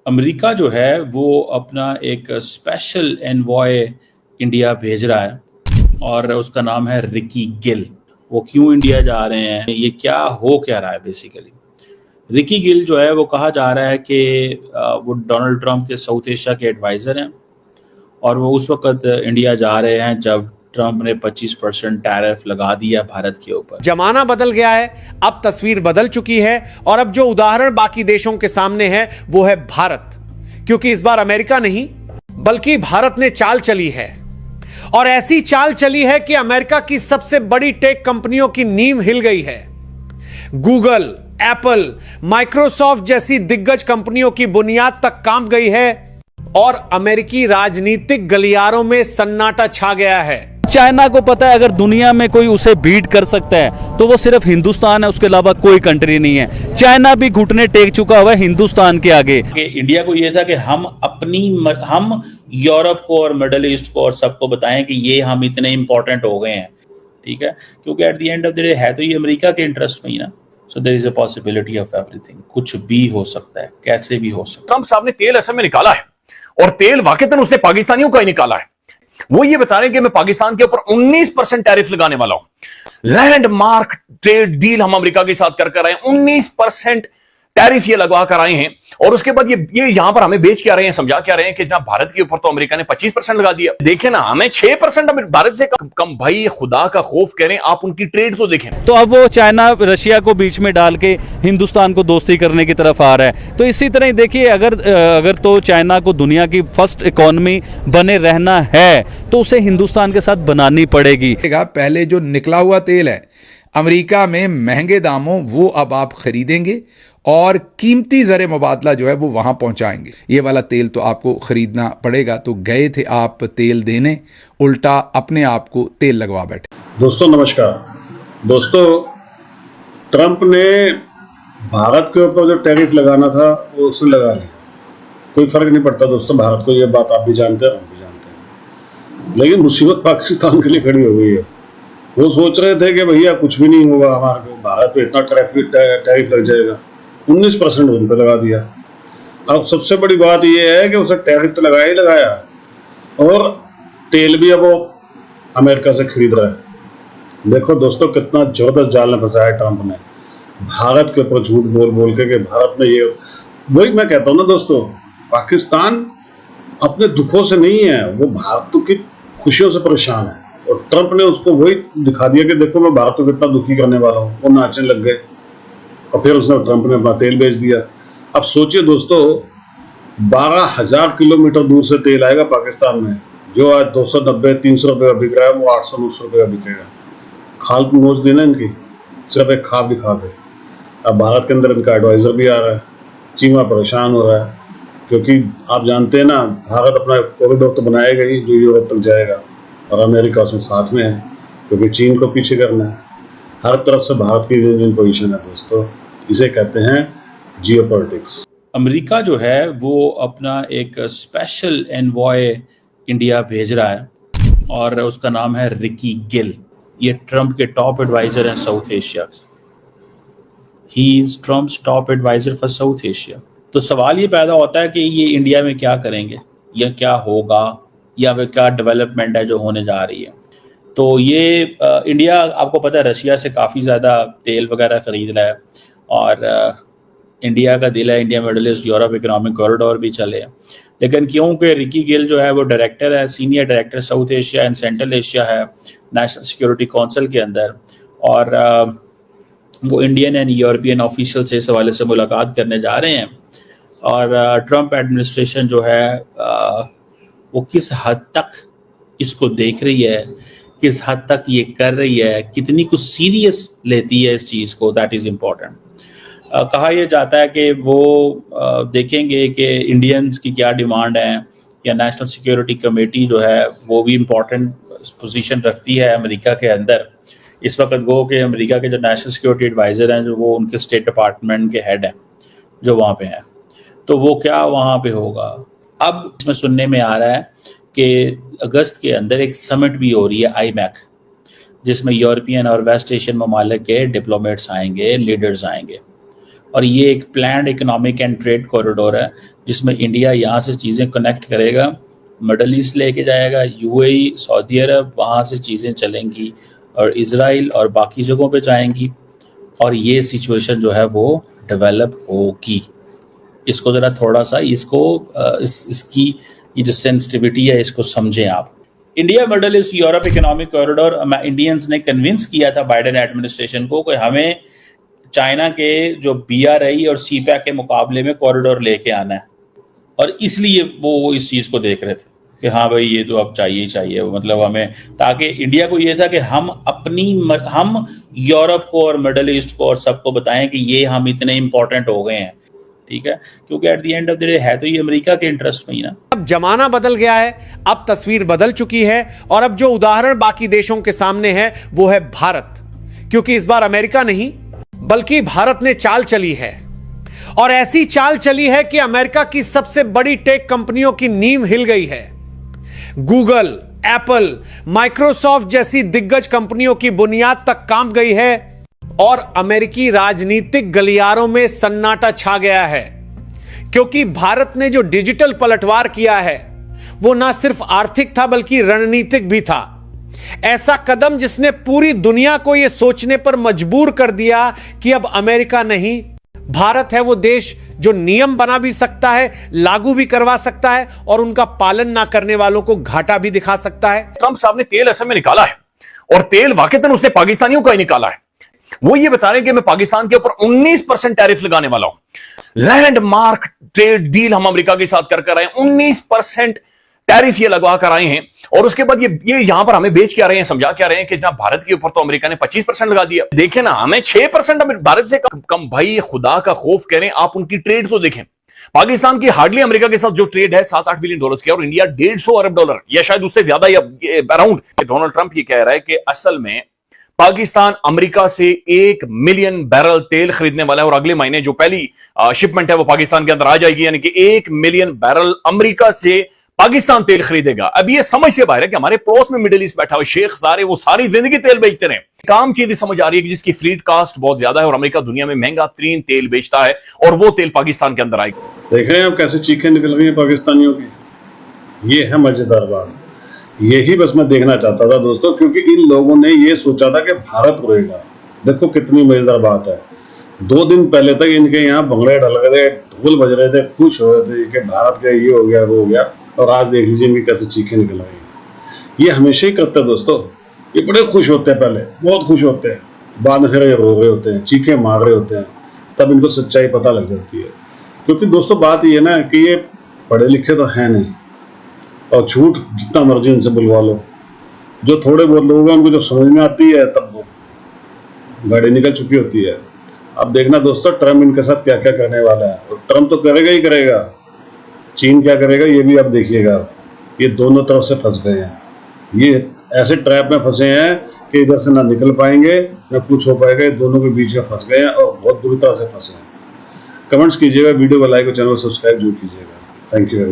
America जो है वो अपना एक स्पेशल एनवॉय इंडिया भेज रहा है और उसका नाम है रिकी गिल। वो क्यों इंडिया जा रहे हैं, ये क्या हो क्या रहा है बेसिकली। रिकी गिल जो है वो कहा जा रहा है कि वो डोनाल्ड ट्रंप के साउथ एशिया के एडवाइज़र हैं और वो उस वक्त इंडिया जा रहे हैं जब ट्रंप ने 25% टैरिफ लगा दिया भारत के ऊपर। जमाना बदल गया है, अब तस्वीर बदल चुकी है और अब जो उदाहरण बाकी देशों के सामने है वो है भारत। क्योंकि इस बार अमेरिका नहीं बल्कि भारत ने चाल चली है और ऐसी चाल चली है कि अमेरिका की सबसे बड़ी टेक कंपनियों की नींव हिल गई है। गूगल, एप्पल, माइक्रोसॉफ्ट जैसी दिग्गज कंपनियों की बुनियाद तक कांप गई है और अमेरिकी राजनीतिक गलियारों में सन्नाटा छा गया है। चाइना को पता है अगर दुनिया में कोई उसे बीट कर सकता है तो वो सिर्फ हिंदुस्तान है, उसके अलावा कोई कंट्री नहीं है। चाइना भी घुटने टेक चुका हुआ है हिंदुस्तान के आगे। इंडिया को ये था कि हम यूरोप को और मिडल ईस्ट को और सबको बताएं कि ये हम इतने इंपॉर्टेंट हो गए हैं, ठीक है, क्योंकि at the end of the day है तो ये अमेरिका के इंटरेस्ट में ही ना। So there is a possibility of everything, कुछ भी हो सकता है, कैसे भी हो सकता है। ट्रंप साहब ने तेल असम में निकाला है और तेल वाकईतन उसने पाकिस्तानियों का ही निकाला है। वो ये बता रहे हैं कि मैं पाकिस्तान के ऊपर 19% टैरिफ लगाने वाला हूं। लैंडमार्क ट्रेड डील हम अमेरिका के साथ कर कर आए, 19% टैरिफ ये लगवा कर आए हैं और उसके बाद ये यहां पर हमें बेच के आ रहे हैं, समझा के आ रहे हैं कि जनाब भारत के ऊपर तो अमेरिका ने 25% लगा दिया। देखें ना, हमें 6% भारत से कम भाई खुदा का खौफ कह रहे हैं, आप उनकी ट्रेड तो देखें। तो अब वो चाइना रशिया को बीच में डाल के हिंदुस्तान को दोस्ती करने की तरफ आ रहा है। तो इसी तरह देखिए, अगर तो चाइना को दुनिया की फर्स्ट इकोनॉमी बने रहना है तो उसे हिंदुस्तान के साथ बनानी पड़ेगी। पहले जो निकला हुआ तेल है अमेरिका में महंगे दामों, वो अब आप खरीदेंगे और कीमती ज़र मुबादला जो है वो वहाँ पहुँचाएंगे। ये वाला तेल तो आपको ख़रीदना पड़ेगा। तो गए थे आप तेल देने, उल्टा अपने आप को तेल लगवा बैठे। दोस्तों नमस्कार। दोस्तों, ट्रंप ने भारत के ऊपर जो टैरिफ लगाना था वो उसने लगा लिया, कोई फ़र्क नहीं पड़ता दोस्तों भारत को, ये बात आप भी जानते हैं, हम भी जानते हैं। लेकिन मुसीबत पाकिस्तान के लिए खड़ी हो गई है। वो सोच रहे थे कि भैया कुछ भी नहीं होगा, हमारे को भारत पे इतना टैरिफ लग जाएगा, 19% उन पर लगा दिया। अब सबसे बड़ी बात यह है कि उसे टैरिफ तो लगाया ही लगाया और तेल भी अब वो अमेरिका से खरीद रहा है। देखो दोस्तों कितना जबरदस्त जाल में फंसाया है ट्रंप ने भारत के ऊपर, झूठ बोल बोल के कि भारत में ये, वही मैं कहता हूँ ना दोस्तों, पाकिस्तान अपने दुखों से नहीं है, वो भारत की खुशियों से परेशान है और ट्रंप ने उसको वही दिखा दिया कि देखो मैं भारत को कितना दुखी करने वाला हूँ। वो नाचने लग गए और फिर उसने ट्रंप ने अपना तेल बेच दिया। अब सोचिए दोस्तों, 12,000 किलोमीटर दूर से तेल आएगा पाकिस्तान में, जो आज 290-300 रुपये का बिक रहा है वो 800-900 रुपये का बिकेगा। खाल नोच देना इनकी, सिर्फ एक खाब दिखा दे। अब भारत के अंदर इनका एडवाइज़र भी आ रहा है, चीमा परेशान हो रहा है, क्योंकि आप जानते हैं ना भारत अपना कॉरिडोर तो बनाएगा ही जो यूरोप तक जाएगा और अमेरिका उसमें साथ में है, क्योंकि चीन को पीछे करना है। हर तरफ से भारत की विन पोजीशन है दोस्तों, इसे कहते हैं जियोपॉलिटिक्स। अमेरिका जो है वो अपना एक स्पेशल एनवॉय इंडिया भेज रहा है और उसका नाम है रिकी गिल। ये ट्रंप के टॉप एडवाइज़र हैं South Asia. He is Trump's top adviser for South Asia. तो सवाल ये पैदा होता है कि ये इंडिया में क्या करेंगे या क्या होगा या वे क्या डेवलपमेंट है जो होने जा रही है। तो ये इंडिया आपको पता है रशिया से काफ़ी ज़्यादा तेल वगैरह ख़रीद रहा है और इंडिया का दिल है, India middle east Europe economic corridor भी चले। लेकिन क्योंकि रिकी गिल जो है वो डायरेक्टर है, senior director south Asia and central Asia है नेशनल सिक्योरिटी काउंसिल के अंदर, और वो इंडियन एंड यूरोपियन ऑफिशियल से इस हवाले से मुलाकात करने जा रहे हैं। और ट्रंप एडमिनिस्ट्रेशन जो है वो किस हद तक इसको देख रही है, किस हद तक ये कर रही है, कितनी कुछ सीरियस लेती है इस चीज़ को, दैट इज़ इम्पॉर्टेंट। कहा यह जाता है कि वो देखेंगे कि इंडियंस की क्या डिमांड है, या नेशनल सिक्योरिटी कमेटी जो है वो भी इम्पॉर्टेंट पोजीशन रखती है अमेरिका के अंदर। इस वक्त गो कि अमेरिका के जो नेशनल सिक्योरिटी एडवाइज़र हैं जो वो उनके स्टेट डिपार्टमेंट के हेड हैं जो वहाँ पे हैं, तो वो क्या वहाँ पे होगा। अब इसमें सुनने में आ रहा है कि अगस्त के अंदर एक समिट भी हो रही है IMEC, जिसमें यूरोपियन और वेस्ट एशियन ममालिक के डिप्लोमेट्स आएंगे, लीडर्स आएंगे, और ये एक planned economic and trade corridor है जिसमें इंडिया यहाँ से चीज़ें कनेक्ट करेगा, मिडल ईस्ट लेके जाएगा, यूएई, सऊदी अरब, वहाँ से चीज़ें चलेंगी और इजराइल और बाकी जगहों पे जाएंगी और ये सिचुएशन जो है वो डेवलप होगी। इसको ज़रा थोड़ा सा इसकी ये जो सेंसिटिविटी है इसको समझें आप। India middle east Europe economic corridor Indians ने कन्विंस किया था बाइडेन एडमिनिस्ट्रेशन को कि हमें चाइना के जो BRI और CPEC के मुकाबले में कॉरिडोर लेके आना है और इसलिए वो इस चीज़ को देख रहे थे कि हाँ भाई ये तो अब चाहिए मतलब हमें, ताकि इंडिया को ये था कि हम यूरोप को और मिडल ईस्ट को और सबको बताएं कि ये हम इतने इंपॉर्टेंट हो गए हैं, ठीक है, क्योंकि at the end of the day है तो ये अमेरिका के इंटरेस्ट में ही ना। अब जमाना बदल गया है, अब तस्वीर बदल चुकी है और अब जो उदाहरण बाकी देशों के सामने है वो है भारत, क्योंकि इस बार अमेरिका नहीं बल्कि भारत ने चाल चली है और ऐसी चाल चली है कि अमेरिका की सबसे बड़ी टेक कंपनियों की नींव हिल गई है। गूगल, एप्पल, माइक्रोसॉफ्ट जैसी दिग्गज कंपनियों की बुनियाद तक कांप गई है और अमेरिकी राजनीतिक गलियारों में सन्नाटा छा गया है, क्योंकि भारत ने जो डिजिटल पलटवार किया है वो ना सिर्फ आर्थिक था बल्कि रणनीतिक भी था। ऐसा कदम जिसने पूरी दुनिया को यह सोचने पर मजबूर कर दिया कि अब अमेरिका नहीं, भारत है वो देश जो नियम बना भी सकता है, लागू भी करवा सकता है और उनका पालन ना करने वालों को घाटा भी दिखा सकता है। ट्रंप साहब ने तेल असम में निकाला है और तेल वाकईतन उसने पाकिस्तानियों का ही निकाला है। वो ये बता रहे हैं कि मैं पाकिस्तान के ऊपर 19% टैरिफ लगाने वाला हूं। लैंडमार्क ट्रेड डील हम अमेरिका के साथ कर आए, 19% टैरिफ ये लगवा कर आए हैं और उसके बाद ये यहां पर हमें बेच के आ रहे हैं, समझा के आ रहे हैं कि जनाब भारत के ऊपर तो अमेरिका ने 25% लगा दिया। देखें ना, हमें 6% भारत से कम। भाई खुदा का खौफ करें, आप उनकी ट्रेड तो देखें। पाकिस्तान की हार्डली अमेरिका के साथ जो ट्रेड है $7-8 बिलियन की और इंडिया $150 अरब या शायद उससे ज्यादा या अराउंड। डोनाल्ड ट्रंप ये कह रहा है कि असल में पाकिस्तान अमेरिका से 1 मिलियन बैरल तेल खरीदने वाला है और अगले महीने जो पहली शिपमेंट है वो पाकिस्तान के अंदर आ जाएगी, यानी कि 1 मिलियन बैरल अमेरिका से पाकिस्तान तेल खरीदेगा। अब ये समझ से बाहर है कि हमारे पड़ोस में मिडिल ईस्ट बैठा हुआ शेख सारे वो सारी जिंदगी तेल बेचते रहे। काम चीज समझ आ रही है कि जिसकी फ्लीट कास्ट बहुत ज्यादा है और अमेरिका दुनिया में महंगा तरीन तेल बेचता है और वो तेल पाकिस्तान के अंदर आएगा। देख रहे हैं आप कैसे चीखें निकल रही हैं पाकिस्तानियों की। ये है मजेदार बात, यही बस मैं देखना चाहता था दोस्तों, क्योंकि इन लोगों ने ये सोचा था कि भारत रोएगा। देखो कितनी मजेदार बात है। 2 दिन पहले तक इनके यहाँ भंगड़े ढल गए, ढोल बज रहे थे, खुश हो रहे थे कि भारत का ये हो गया वो हो गया, और आज देख लीजिए इनकी कैसे चीखें निकल रही हैं। ये हमेशा ही करते हैं दोस्तों, ये बड़े खुश होते हैं, पहले बहुत खुश होते हैं, बाद में फिर ये रो रहे होते हैं, चीखें मार रहे होते हैं, तब इनको सच्चाई पता लग जाती है। क्योंकि दोस्तों बात ये ना कि ये पढ़े लिखे तो हैं नहीं और झूठ जितना मर्जी इनसे बुलवा लो। जो थोड़े बहुत लोग हैं उनको जो समझ में आती है तब वो गाड़ी निकल चुकी होती है। अब देखना दोस्तों ट्रम्प इनके साथ क्या क्या करने वाला है, और ट्रम्प तो करेगा ही करेगा, चीन क्या करेगा ये भी आप देखिएगा। ये दोनों तरफ से फंस गए हैं, ये ऐसे ट्रैप में फंसे हैं कि इधर से ना निकल पाएंगे ना कुछ हो पाएगा, ये दोनों के बीच में फंस गए हैं और बहुत बुरी तरह से फंसे हैं। कमेंट्स कीजिएगा, वीडियो को लाइक और चैनल को सब्सक्राइब जरूर कीजिएगा। Thank you.